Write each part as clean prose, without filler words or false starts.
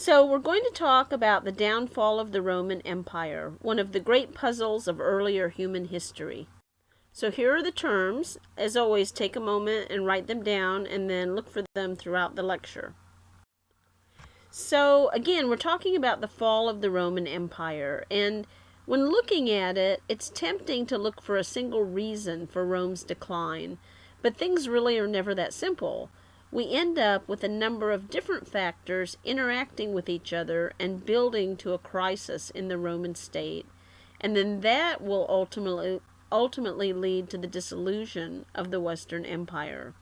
So, we're going to talk about the downfall of the Roman Empire, one of the great puzzles of earlier human history. So, here are the terms. As always, take a moment and write them down and then look for them throughout the lecture. So, again, we're talking about the fall of the Roman Empire, and when looking at it, it's tempting to look for a single reason for Rome's decline, but things really are never that simple. We end up with a number of different factors interacting with each other and building to a crisis in the Roman state, and then that will ultimately lead to the dissolution of the Western Empire.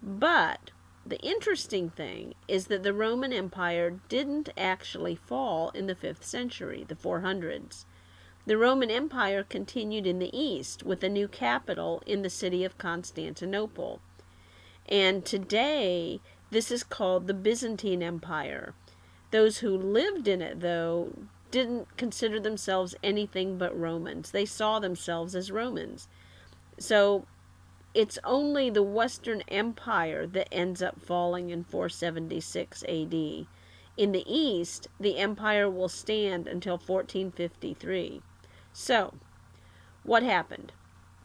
But the interesting thing is that the Roman Empire didn't actually fall in the 5th century, the 400s. The Roman Empire continued in the east with a new capital in the city of Constantinople. And today, this is called the Byzantine Empire. Those who lived in it, though, didn't consider themselves anything but Romans. They saw themselves as Romans. So it's only the Western Empire that ends up falling in 476 AD. In the East, the empire will stand until 1453. So, what happened?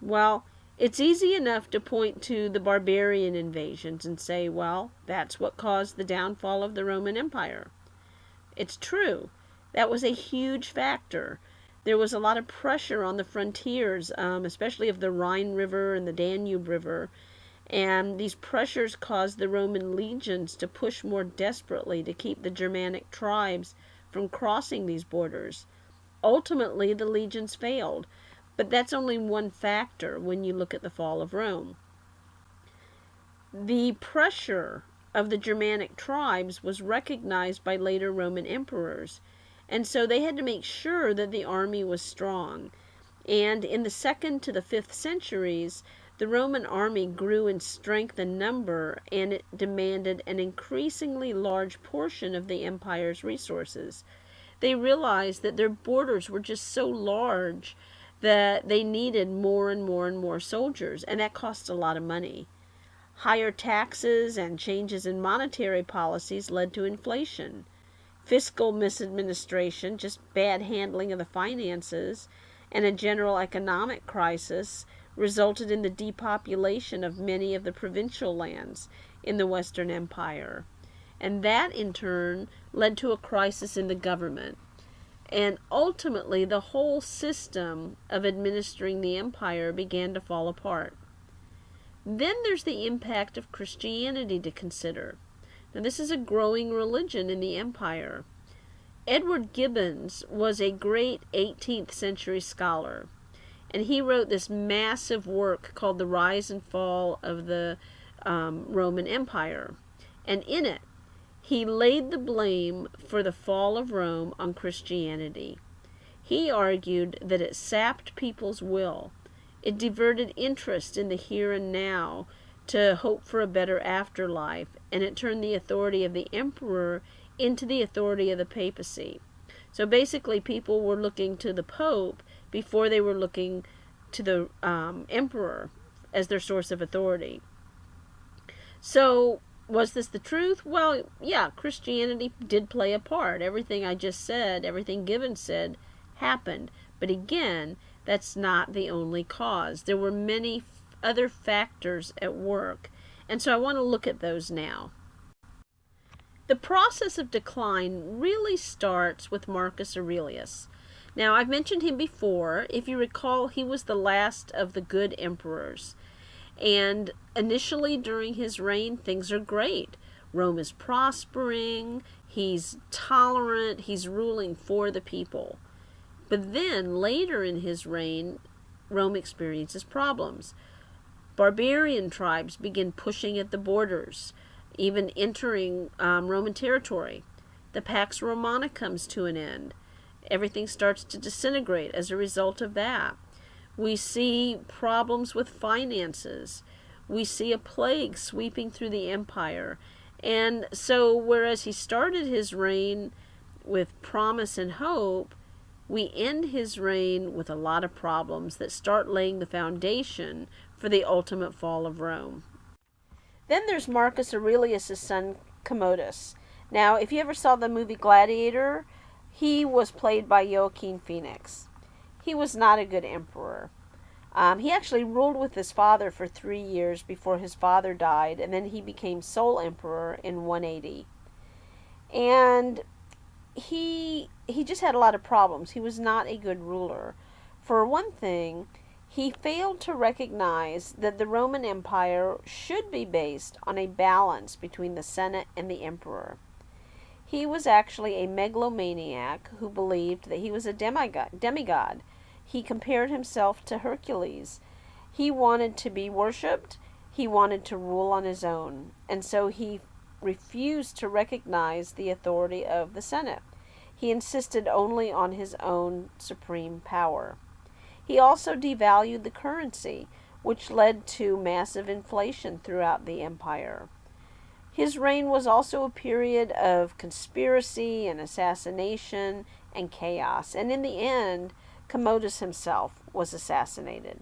Well, it's easy enough to point to the barbarian invasions and say, well, that's what caused the downfall of the Roman Empire. It's true. That was a huge factor. There was a lot of pressure on the frontiers, especially of the Rhine River and the Danube River. And these pressures caused the Roman legions to push more desperately to keep the Germanic tribes from crossing these borders. Ultimately, the legions failed. But that's only one factor when you look at the fall of Rome. The pressure of the Germanic tribes was recognized by later Roman emperors, and so they had to make sure that the army was strong. And in the 2nd to the 5th centuries, the Roman army grew in strength and number, and it demanded an increasingly large portion of the empire's resources. They realized that their borders were just so large that they needed more and more and more soldiers, and that cost a lot of money. Higher taxes and changes in monetary policies led to inflation. Fiscal misadministration, just bad handling of the finances, and a general economic crisis resulted in the depopulation of many of the provincial lands in the Western Empire. And that, in turn, led to a crisis in the government. And ultimately, the whole system of administering the empire began to fall apart. Then there's the impact of Christianity to consider. Now, this is a growing religion in the empire. Edward Gibbons was a great 18th century scholar, and he wrote this massive work called The Rise and Fall of the Roman Empire. And in it, he laid the blame for the fall of Rome on Christianity. He argued that it sapped people's will. It diverted interest in the here and now to hope for a better afterlife, and it turned the authority of the emperor into the authority of the papacy. So basically, people were looking to the Pope before they were looking to the emperor as their source of authority. So, was this the truth? Well, yeah, Christianity did play a part. Everything I just said, everything Gibbons said, happened. But again, that's not the only cause. There were many other factors at work. And so I want to look at those now. The process of decline really starts with Marcus Aurelius. Now, I've mentioned him before. If you recall, he was the last of the good emperors. And initially during his reign, things are great. Rome is prospering, he's tolerant, he's ruling for the people. But then later in his reign, Rome experiences problems. Barbarian tribes begin pushing at the borders, even entering Roman territory. The Pax Romana comes to an end. Everything starts to disintegrate as a result of that. We see problems with finances. We see a plague sweeping through the empire. And so, whereas he started his reign with promise and hope, we end his reign with a lot of problems that start laying the foundation for the ultimate fall of Rome. Then there's Marcus Aurelius' son Commodus. Now, if you ever saw the movie Gladiator, he was played by Joaquin Phoenix. He was not a good emperor. He actually ruled with his father for 3 years before his father died, and then he became sole emperor in 180. And he just had a lot of problems. He was not a good ruler. For one thing, he failed to recognize that the Roman Empire should be based on a balance between the Senate and the emperor. He was actually a megalomaniac who believed that he was a demigod. He compared himself to Hercules. He wanted to be worshipped. He wanted to rule on his own. And so he refused to recognize the authority of the Senate. He insisted only on his own supreme power. He also devalued the currency, which led to massive inflation throughout the empire. His reign was also a period of conspiracy and assassination and chaos, and in the end, Commodus himself was assassinated.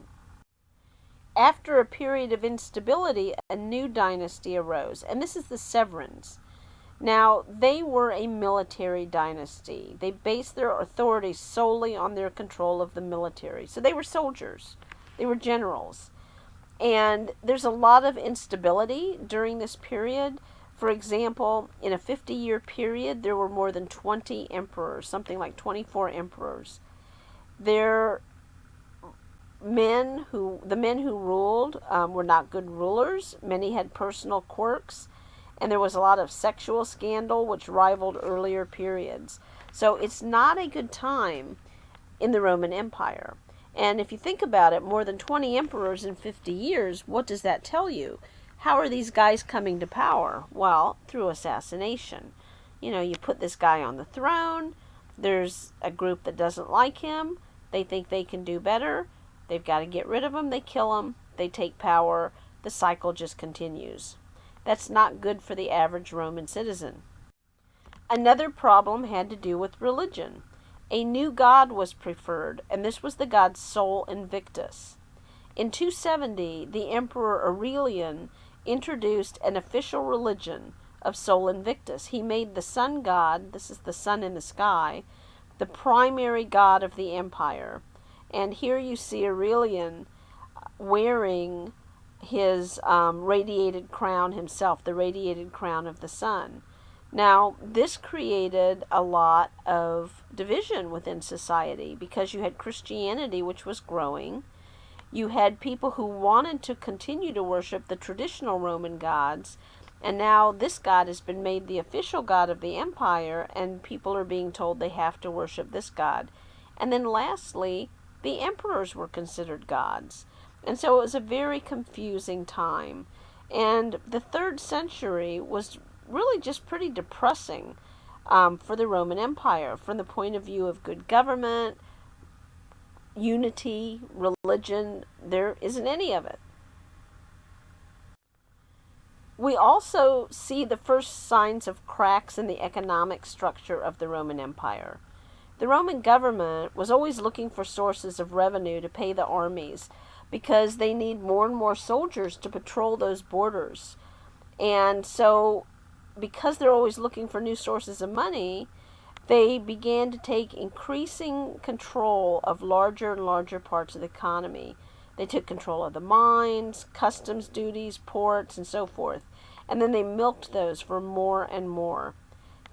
After a period of instability, a new dynasty arose, and this is the Severans. Now, they were a military dynasty. They based their authority solely on their control of the military. So they were soldiers, they were generals. And there's a lot of instability during this period. For example, in a 50-year period, there were more than 20 emperors, something like 24 emperors. The men who ruled were not good rulers. Many had personal quirks, and there was a lot of sexual scandal which rivaled earlier periods. So it's not a good time in the Roman Empire. And if you think about it, more than 20 emperors in 50 years, what does that tell you? How are these guys coming to power? Well, through assassination. You put this guy on the throne, there's a group that doesn't like him, they think they can do better, they've got to get rid of him, they kill him, they take power, the cycle just continues. That's not good for the average Roman citizen. Another problem had to do with religion. A new god was preferred, and this was the god Sol Invictus. In 270, the Emperor Aurelian introduced an official religion of Sol Invictus. He made the sun god, this is the sun in the sky, the primary god of the empire. And here you see Aurelian wearing his radiated crown himself, the radiated crown of the sun. Now, this created a lot of division within society because you had Christianity, which was growing. You had people who wanted to continue to worship the traditional Roman gods, and now this god has been made the official god of the empire, and people are being told they have to worship this god. And then lastly, the emperors were considered gods. And so it was a very confusing time. And the 3rd century was really just pretty depressing for the Roman Empire from the point of view of good government, unity, religion. There isn't any of it. We also see the first signs of cracks in the economic structure of the Roman Empire. The Roman government was always looking for sources of revenue to pay the armies because they need more and more soldiers to patrol those borders. And so, because they're always looking for new sources of money, they began to take increasing control of larger and larger parts of the economy. They took control of the mines, customs duties, ports, and so forth. And then they milked those for more and more.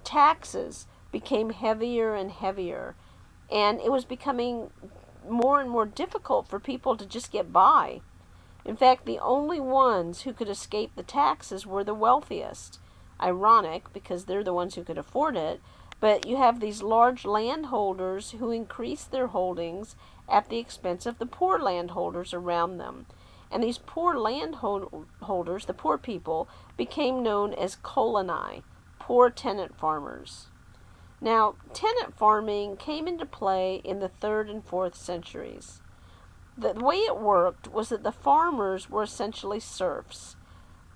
Taxes became heavier and heavier. And it was becoming more and more difficult for people to just get by. In fact, the only ones who could escape the taxes were the wealthiest. Ironic, because they're the ones who could afford it. But you have these large landholders who increased their holdings at the expense of the poor landholders around them. And these poor landholders, the poor people, became known as coloni, poor tenant farmers. Now, tenant farming came into play in the 3rd and 4th centuries. The way it worked was that the farmers were essentially serfs,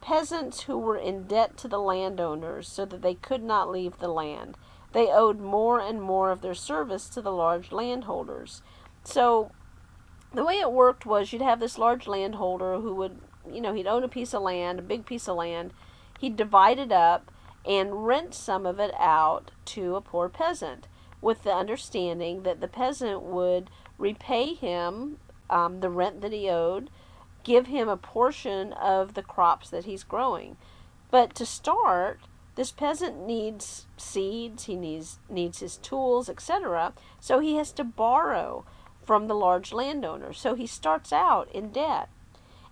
peasants who were in debt to the landowners so that they could not leave the land. They owed more and more of their service to the large landholders. So the way it worked was you'd have this large landholder who would, he'd own a piece of land, a big piece of land. He'd divide it up, and rent some of it out to a poor peasant, with the understanding that the peasant would repay him the rent that he owed, give him a portion of the crops that he's growing. But to start, this peasant needs seeds, he needs his tools, etc. So he has to borrow from the large landowner. So he starts out in debt.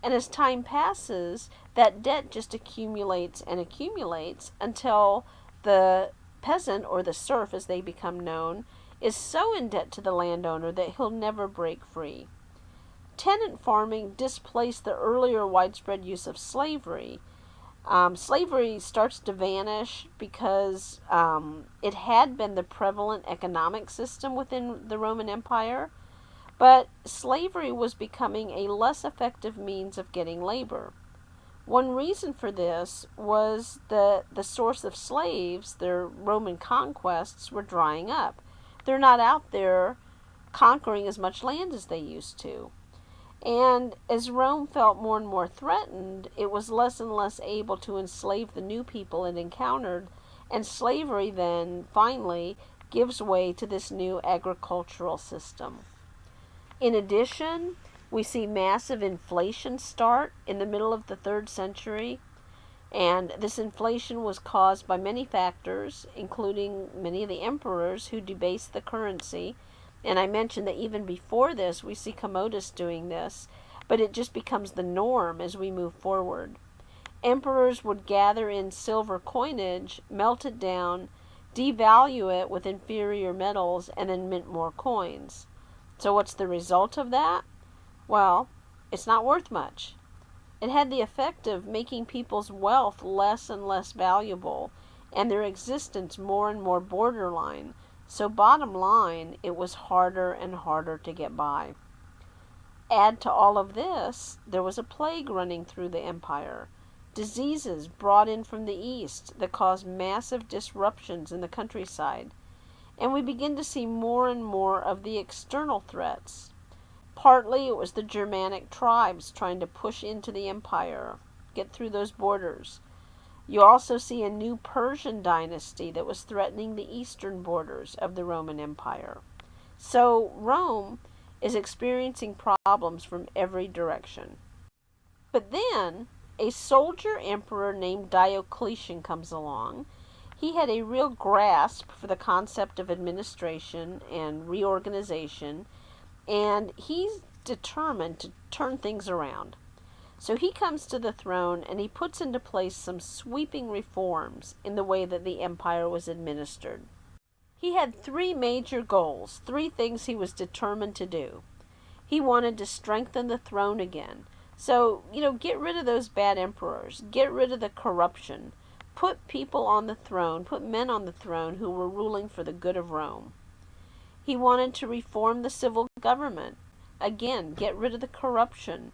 And as time passes, that debt just accumulates and accumulates until the peasant, or the serf as they become known, is so in debt to the landowner that he'll never break free. Tenant farming displaced the earlier widespread use of slavery. Slavery starts to vanish because it had been the prevalent economic system within the Roman Empire, but slavery was becoming a less effective means of getting labor. One reason for this was that the source of slaves, their Roman conquests, were drying up. They're not out there conquering as much land as they used to. And as Rome felt more and more threatened, it was less and less able to enslave the new people it encountered, and slavery then finally gives way to this new agricultural system. In addition, we see massive inflation start in the middle of the 3rd century, and this inflation was caused by many factors, including many of the emperors who debased the currency. And I mentioned that even before this, we see Commodus doing this, but it just becomes the norm as we move forward. Emperors would gather in silver coinage, melt it down, devalue it with inferior metals, and then mint more coins. So what's the result of that? Well, it's not worth much. It had the effect of making people's wealth less and less valuable, and their existence more and more borderline. So bottom line, it was harder and harder to get by. Add to all of this, there was a plague running through the empire. Diseases brought in from the east that caused massive disruptions in the countryside. And we begin to see more and more of the external threats. Partly it was the Germanic tribes trying to push into the empire, get through those borders. You also see a new Persian dynasty that was threatening the eastern borders of the Roman Empire. So Rome is experiencing problems from every direction. But then a soldier emperor named Diocletian comes along. He had a real grasp for the concept of administration and reorganization, and he's determined to turn things around. So he comes to the throne and he puts into place some sweeping reforms in the way that the empire was administered. He had 3 major goals, 3 things he was determined to do. He wanted to strengthen the throne again. So, get rid of those bad emperors, get rid of the corruption, put people on the throne, put men on the throne who were ruling for the good of Rome. He wanted to reform the civil government. Again, get rid of the corruption.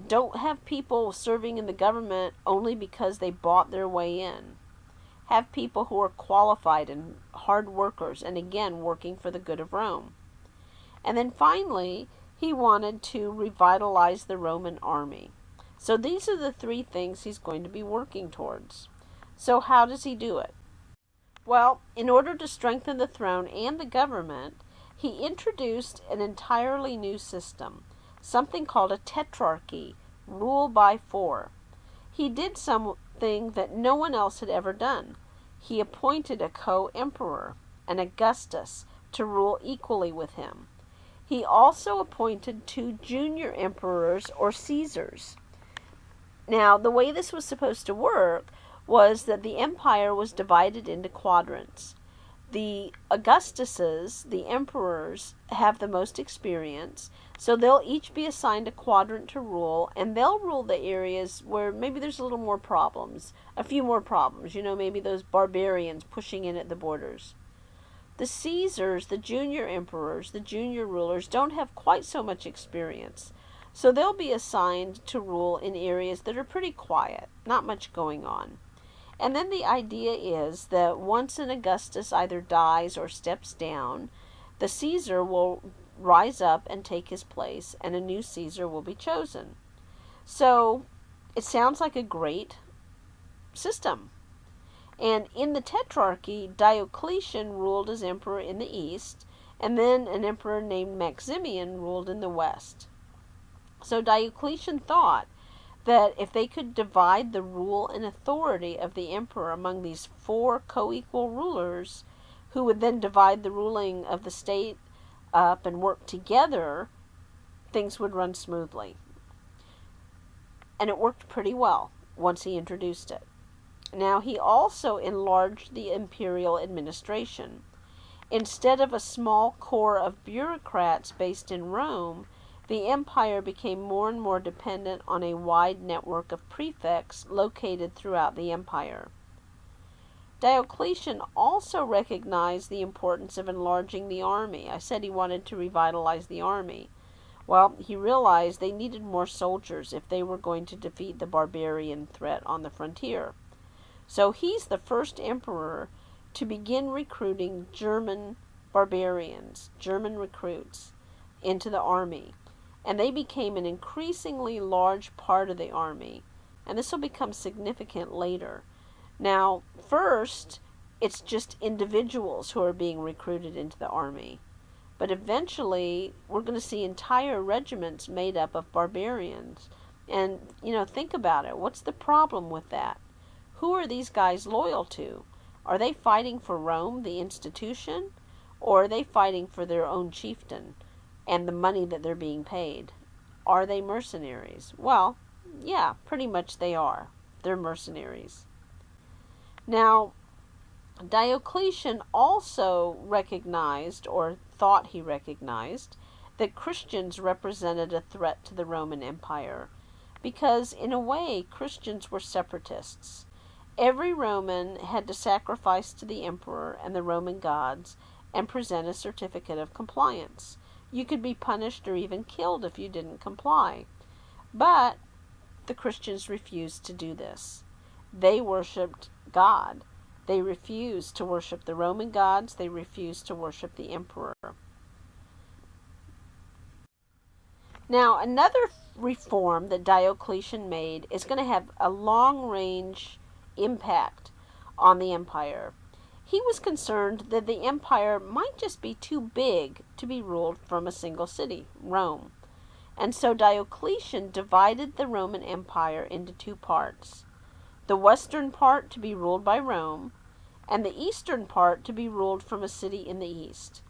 Don't have people serving in the government only because they bought their way in. Have people who are qualified and hard workers, and again, working for the good of Rome. And then finally, he wanted to revitalize the Roman army. So these are the 3 things he's going to be working towards. So how does he do it? Well, in order to strengthen the throne and the government, he introduced an entirely new system, something called a tetrarchy, rule by 4. He did something that no one else had ever done. He appointed a co-emperor, an Augustus, to rule equally with him. He also appointed 2 junior emperors, or Caesars. Now, the way this was supposed to work was that the empire was divided into quadrants. The Augustuses, the emperors, have the most experience, so they'll each be assigned a quadrant to rule, and they'll rule the areas where maybe there's a little more problems, a few more problems, maybe those barbarians pushing in at the borders. The Caesars, the junior emperors, the junior rulers, don't have quite so much experience, so they'll be assigned to rule in areas that are pretty quiet, not much going on. And then the idea is that once an Augustus either dies or steps down, the Caesar will rise up and take his place, and a new Caesar will be chosen. So it sounds like a great system. And in the Tetrarchy, Diocletian ruled as emperor in the east, and then an emperor named Maximian ruled in the west. So Diocletian thought that if they could divide the rule and authority of the emperor among these four co-equal rulers, who would then divide the ruling of the state up and work together, things would run smoothly. And it worked pretty well once he introduced it. Now, he also enlarged the imperial administration. Instead of a small core of bureaucrats based in Rome, the empire became more and more dependent on a wide network of prefects located throughout the empire. Diocletian also recognized the importance of enlarging the army. I said he wanted to revitalize the army. Well, he realized they needed more soldiers if they were going to defeat the barbarian threat on the frontier. So he's the first emperor to begin recruiting German barbarians, German recruits, into the army. And they became an increasingly large part of the army. And this will become significant later. Now, first, it's just individuals who are being recruited into the army. But eventually, we're going to see entire regiments made up of barbarians. And, think about it. What's the problem with that? Who are these guys loyal to? Are they fighting for Rome, the institution? Or are they fighting for their own chieftain and the money that they're being paid? Are they mercenaries? Well, yeah, pretty much they are. They're mercenaries. Now, Diocletian also recognized, or thought he recognized, that Christians represented a threat to the Roman Empire, because in a way Christians were separatists. Every Roman had to sacrifice to the emperor and the Roman gods and present a certificate of compliance. You could be punished or even killed if you didn't comply. But the Christians refused to do this. They worshipped God. They refused to worship the Roman gods. They refused to worship the emperor. Now, another reform that Diocletian made is going to have a long-range impact on the empire. He was concerned that the empire might just be too big to be ruled from a single city, Rome. And so Diocletian divided the Roman Empire into two parts. The western part to be ruled by Rome, and the eastern part to be ruled from a city in the east.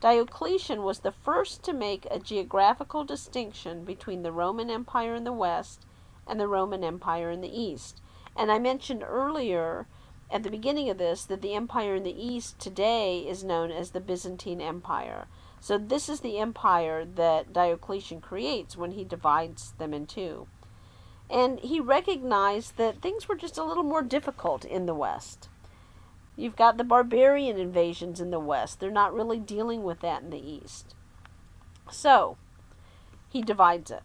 Diocletian was the first to make a geographical distinction between the Roman Empire in the west and the Roman Empire in the east. And I mentioned earlier at the beginning of this that the empire in the east today is known as the Byzantine Empire. So this is the empire that Diocletian creates when he divides them in two. And he recognized that things were just a little more difficult in the west. You've got the barbarian invasions in the west. They're not really dealing with that in the east. So, he divides it.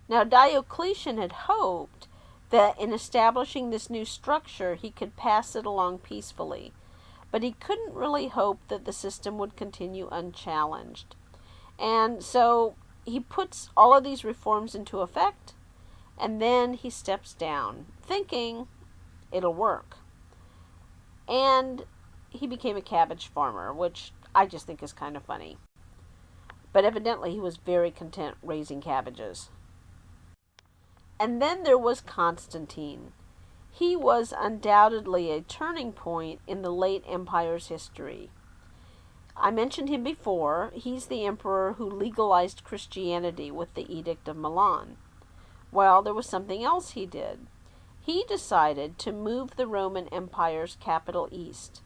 Now, Diocletian had hoped that in establishing this new structure, he could pass it along peacefully. But he couldn't really hope that the system would continue unchallenged. And so, he puts all of these reforms into effect, and then he steps down, thinking it'll work. And he became a cabbage farmer, which I just think is kind of funny. But evidently he was very content raising cabbages. And then there was Constantine. He was undoubtedly a turning point in the late empire's history. I mentioned him before. He's the emperor who legalized Christianity with the Edict of Milan. Well, there was something else he did. He decided to move the Roman Empire's capital east.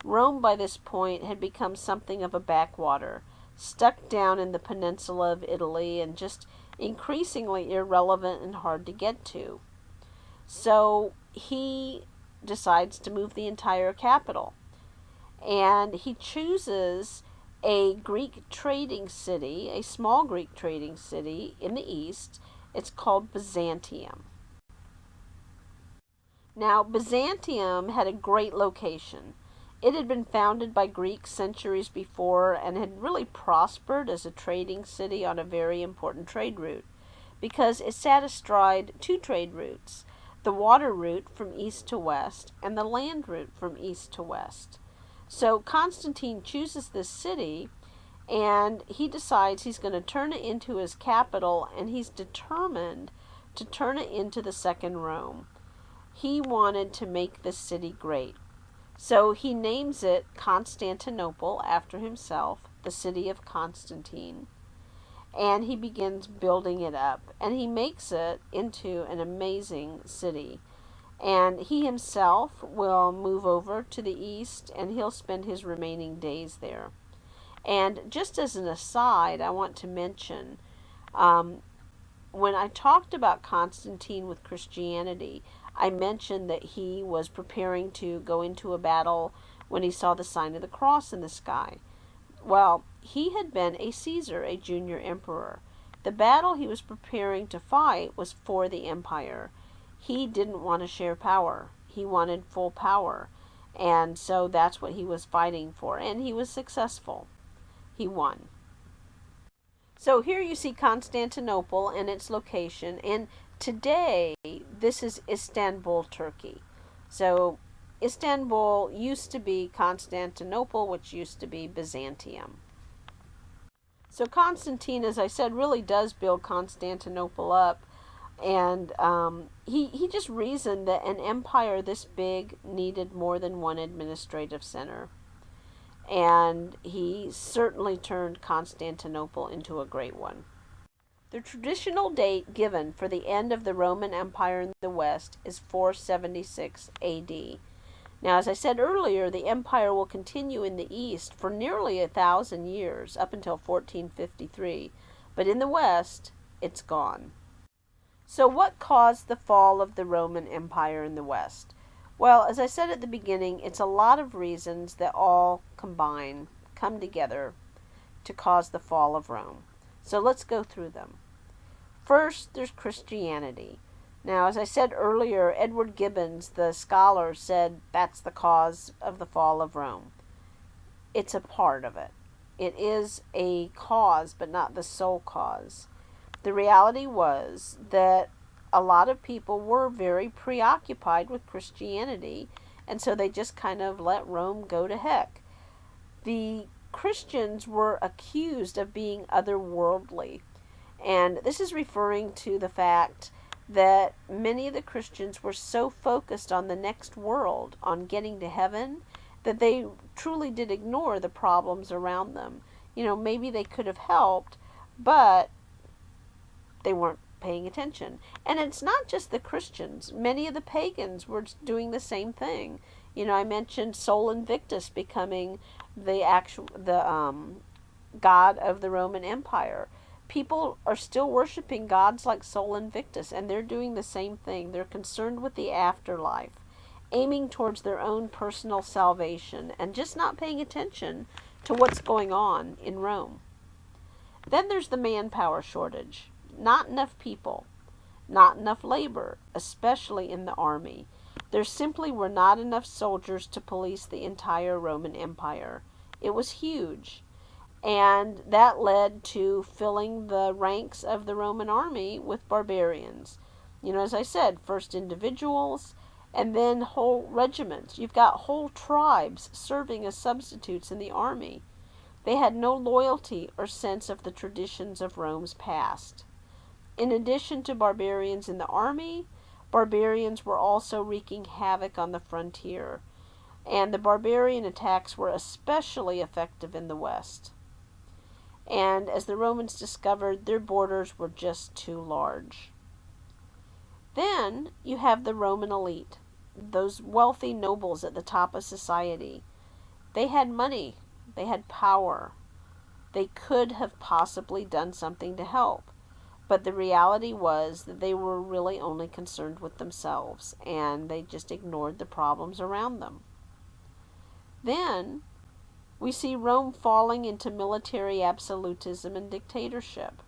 Rome by this point had become something of a backwater, stuck down in the peninsula of Italy and just increasingly irrelevant and hard to get to. So he decides to move the entire capital. And he chooses a Greek trading city, a small Greek trading city in the east. It's called Byzantium. Now, Byzantium had a great location. It had been founded by Greeks centuries before and had really prospered as a trading city on a very important trade route because it sat astride two trade routes, the water route from east to west, and the land route from east to west. So Constantine chooses this city, and he decides he's going to turn it into his capital, and he's determined to turn it into the second Rome. He wanted to make this city great. So he names it Constantinople after himself, the city of Constantine. And he begins building it up. And he makes it into an amazing city. And he himself will move over to the east, and he'll spend his remaining days there. And just as an aside, I want to mention, when I talked about Constantine with Christianity, I mentioned that he was preparing to go into a battle when he saw the sign of the cross in the sky. Well, he had been a Caesar, a junior emperor. The battle he was preparing to fight was for the empire. He didn't want to share power. He wanted full power. And so that's what he was fighting for. And he was successful. He won. So here you see Constantinople and its location. And today, this is Istanbul, Turkey. So Istanbul used to be Constantinople, which used to be Byzantium. So Constantine, as I said, really does build Constantinople up. And he just reasoned that an empire this big needed more than one administrative center. And he certainly turned Constantinople into a great one. The traditional date given for the end of the Roman Empire in the West is 476 AD. Now, as I said earlier, the empire will continue in the East for nearly 1,000 years, up until 1453. But in the West, it's gone. So what caused the fall of the Roman Empire in the West? Well, as I said at the beginning, it's a lot of reasons that all come together to cause the fall of Rome. So let's go through them. First, there's Christianity. Now, as I said earlier, Edward Gibbons, the scholar, said that's the cause of the fall of Rome. It's a part of it. It is a cause, but not the sole cause. The reality was that a lot of people were very preoccupied with Christianity, and so they just kind of let Rome go to heck. The Christians were accused of being otherworldly, and this is referring to the fact that many of the Christians were so focused on the next world, on getting to heaven, that they truly did ignore the problems around them. Maybe they could have helped, but they weren't paying attention. And it's not just the Christians. Many of the pagans were doing the same thing. I mentioned Sol Invictus becoming the god of the Roman Empire. People are still worshiping gods like Sol Invictus, and they're doing the same thing. They're concerned with the afterlife, aiming towards their own personal salvation, and just not paying attention to what's going on in Rome. Then there's the manpower shortage. Not enough people, not enough labor, especially in the army. There simply were not enough soldiers to police the entire Roman Empire. It was huge, and that led to filling the ranks of the Roman army with barbarians. As I said, first individuals, and then whole regiments. You've got whole tribes serving as substitutes in the army. They had no loyalty or sense of the traditions of Rome's past. In addition to barbarians in the army, barbarians were also wreaking havoc on the frontier, and the barbarian attacks were especially effective in the West. And as the Romans discovered, their borders were just too large. Then you have the Roman elite, those wealthy nobles at the top of society. They had money, they had power. They could have possibly done something to help. But the reality was that they were really only concerned with themselves, and they just ignored the problems around them. Then we see Rome falling into military absolutism and dictatorship.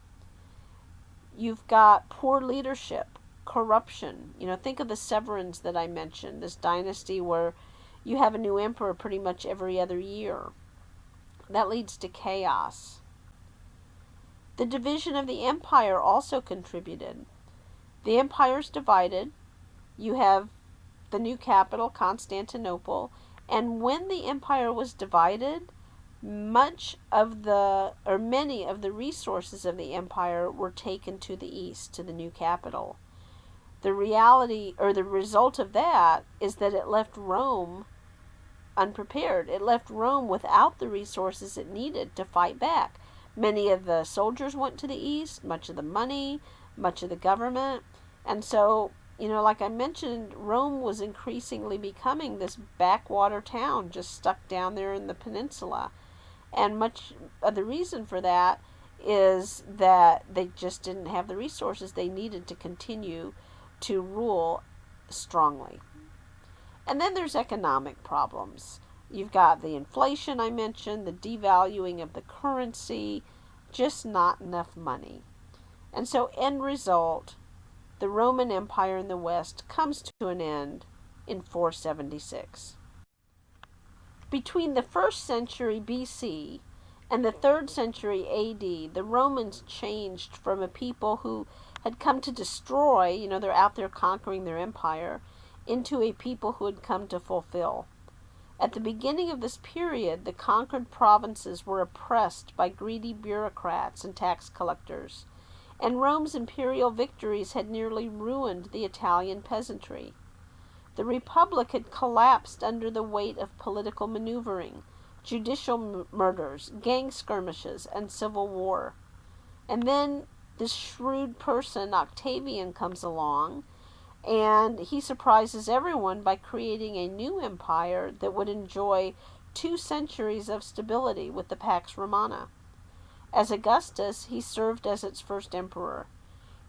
You've got poor leadership, corruption. Think of the Severans that I mentioned, this dynasty where you have a new emperor pretty much every other year. That leads to chaos. The division of the empire also contributed. The empire's divided, You have the new capital, Constantinople, and when the empire was divided, many of the resources of the empire were taken to the east, to the new capital. The reality, or the result of that, is that it left Rome unprepared. It left Rome without the resources it needed to fight back. Many of the soldiers went to the east, much of the money, much of the government. And so, like I mentioned, Rome was increasingly becoming this backwater town just stuck down there in the peninsula. And much of the reason for that is that they just didn't have the resources they needed to continue to rule strongly. And then there's economic problems. You've got the inflation I mentioned, the devaluing of the currency, just not enough money. And so, end result, the Roman Empire in the West comes to an end in 476. Between the 1st century BC and the 3rd century AD, the Romans changed from a people who had come to destroy, they're out there conquering their empire, into a people who had come to fulfill. At the beginning of this period, the conquered provinces were oppressed by greedy bureaucrats and tax collectors, and Rome's imperial victories had nearly ruined the Italian peasantry. The Republic had collapsed under the weight of political maneuvering, judicial murders, gang skirmishes, and civil war. And then this shrewd person, Octavian, comes along, and he surprises everyone by creating a new empire that would enjoy 2 centuries of stability with the Pax Romana. As Augustus, he served as its first emperor.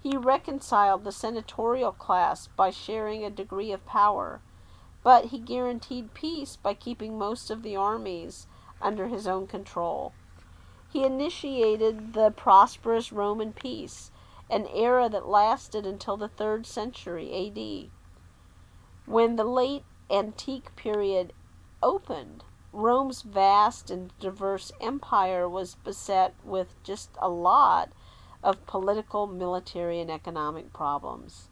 He reconciled the senatorial class by sharing a degree of power, but he guaranteed peace by keeping most of the armies under his own control. He initiated the prosperous Roman peace, an era that lasted until the 3rd century AD. When the late antique period opened, Rome's vast and diverse empire was beset with just a lot of political, military, and economic problems.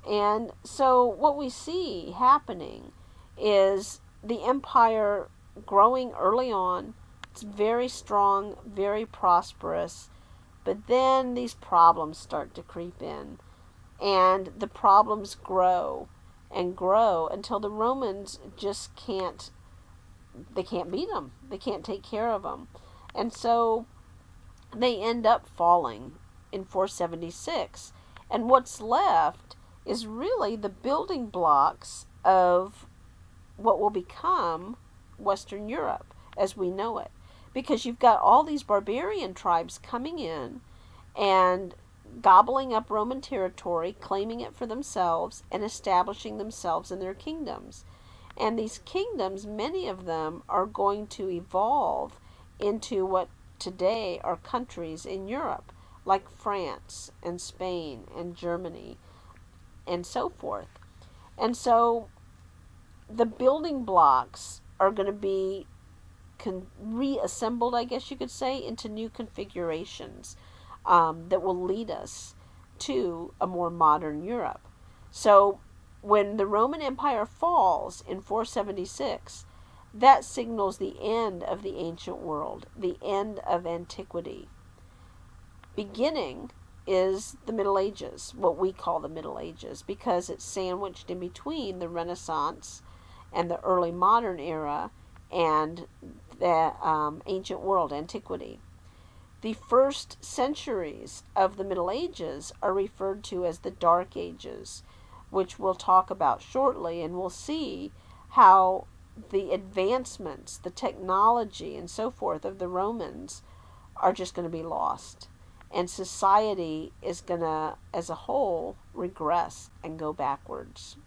And so what we see happening is the empire growing early on. It's very strong, very prosperous, but then these problems start to creep in, and the problems grow and grow until the Romans just can't beat them. They can't take care of them. And so they end up falling in 476. And what's left is really the building blocks of what will become Western Europe as we know it. Because you've got all these barbarian tribes coming in and gobbling up Roman territory, claiming it for themselves, and establishing themselves in their kingdoms. And these kingdoms, many of them, are going to evolve into what today are countries in Europe, like France and Spain and Germany and so forth. And so the building blocks are going to be reassembled, I guess you could say, into new configurations that will lead us to a more modern Europe. So when the Roman Empire falls in 476, that signals the end of the ancient world, the end of antiquity. Beginning is the Middle Ages, what we call the Middle Ages, because it's sandwiched in between the Renaissance and the early modern era and the ancient world, antiquity. The first centuries of the Middle Ages are referred to as the Dark Ages, which we'll talk about shortly, and we'll see how the advancements, the technology, and so forth of the Romans are just going to be lost. And society is going to, as a whole, regress and go backwards.